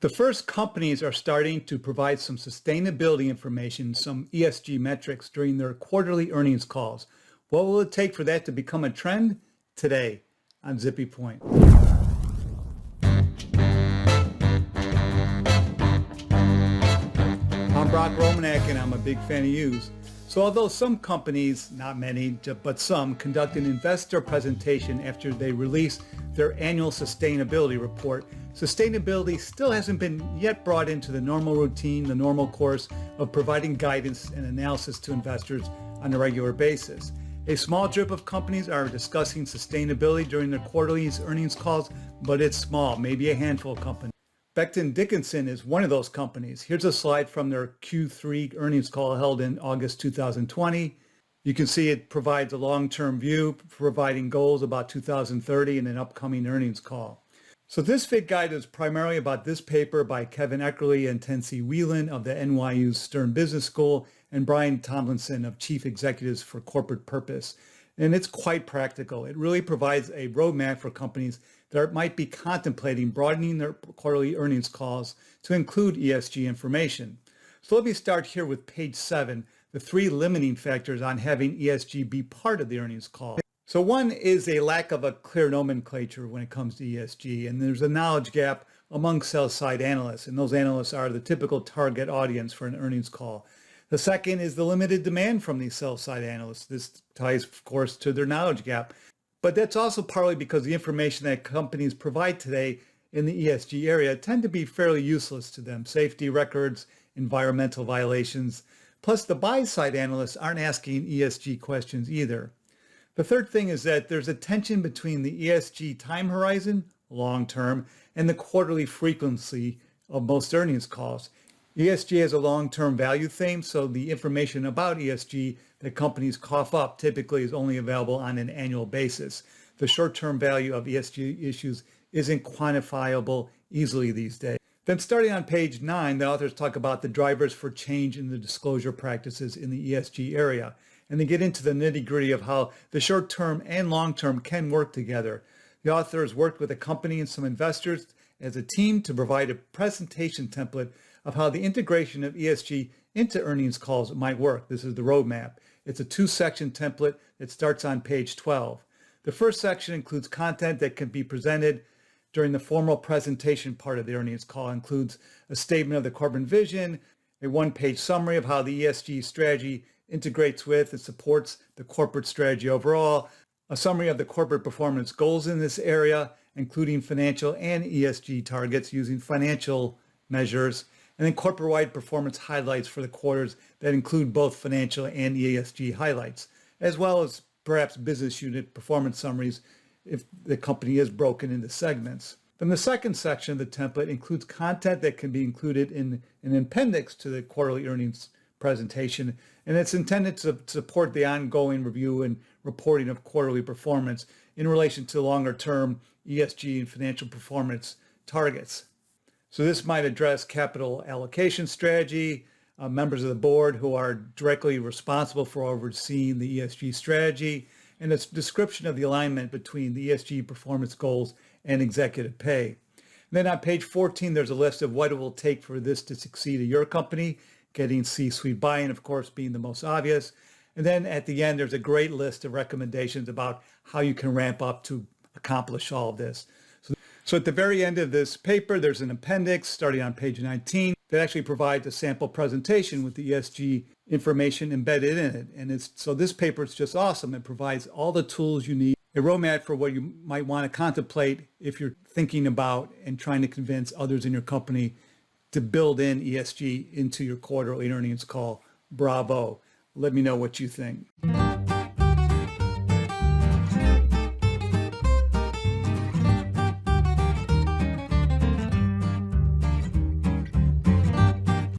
The first companies are starting to provide some sustainability information, some ESG metrics during their quarterly earnings calls. What will it take for that to become a trend? Today on Zippy Point. I'm Brock Romanek and I'm a big fan of yous. So although some companies, not many, but some, conduct an investor presentation after they release their annual sustainability report, sustainability still hasn't been yet brought into the normal routine, the normal course of providing guidance and analysis to investors on a regular basis. A small group of companies are discussing sustainability during their quarterly earnings calls, but it's small, maybe a handful of companies. Dickinson is one of those companies. Here's a slide from their Q3 earnings call held in August 2020. You can see it provides a long-term view, providing goals about 2030 and an upcoming earnings call. So this Vid-Guide is primarily about this paper by Kevin Eckerly and Tensi Whelan of the NYU Stern Business School and Brian Tomlinson of Chief Executives for Corporate Purpose. And it's quite practical. It really provides a roadmap for companies that might be contemplating broadening their quarterly earnings calls to include ESG information. So let me start here with page 7, the 3 limiting factors on having ESG be part of the earnings call. So one is a lack of a clear nomenclature when it comes to ESG, and there's a knowledge gap among sell-side analysts, and those analysts are the typical target audience for an earnings call. The second is the limited demand from these sell-side analysts. This ties, of course, to their knowledge gap. But that's also partly because the information that companies provide today in the ESG area tend to be fairly useless to them. Safety records, environmental violations, plus the buy-side analysts aren't asking ESG questions either. The third thing is that there's a tension between the ESG time horizon, long-term, and the quarterly frequency of most earnings calls. ESG has a long-term value theme, so the information about ESG that companies cough up typically is only available on an annual basis. The short-term value of ESG issues isn't quantifiable easily these days. Then starting on page 9, the authors talk about the drivers for change in the disclosure practices in the ESG area. And they get into the nitty-gritty of how the short-term and long-term can work together. The authors worked with a company and some investors as a team to provide a presentation template of how the integration of ESG into earnings calls might work. This is the roadmap. It's a 2-section template that starts on page 12. The first section includes content that can be presented during the formal presentation part of the earnings call. It includes a statement of the corporate vision, a 1-page summary of how the ESG strategy integrates with and supports the corporate strategy overall, a summary of the corporate performance goals in this area, including financial and ESG targets using financial measures, and then corporate-wide performance highlights for the quarters that include both financial and ESG highlights, as well as perhaps business unit performance summaries if the company is broken into segments. Then the second section of the template includes content that can be included in an appendix to the quarterly earnings presentation, and it's intended to support the ongoing review and reporting of quarterly performance in relation to longer-term ESG and financial performance targets. So this might address capital allocation strategy, members of the board who are directly responsible for overseeing the ESG strategy, and a description of the alignment between the ESG performance goals and executive pay. And then on page 14, there's a list of what it will take for this to succeed at your company, getting C-suite buy-in, of course, being the most obvious. And then at the end, there's a great list of recommendations about how you can ramp up to accomplish all of this. So at the very end of this paper, there's an appendix starting on page 19 that actually provides a sample presentation with the ESG information embedded in it. And so this paper is just awesome. It provides all the tools you need, a roadmap for what you might want to contemplate if you're thinking about and trying to convince others in your company to build in ESG into your quarterly earnings call. Bravo. Let me know what you think.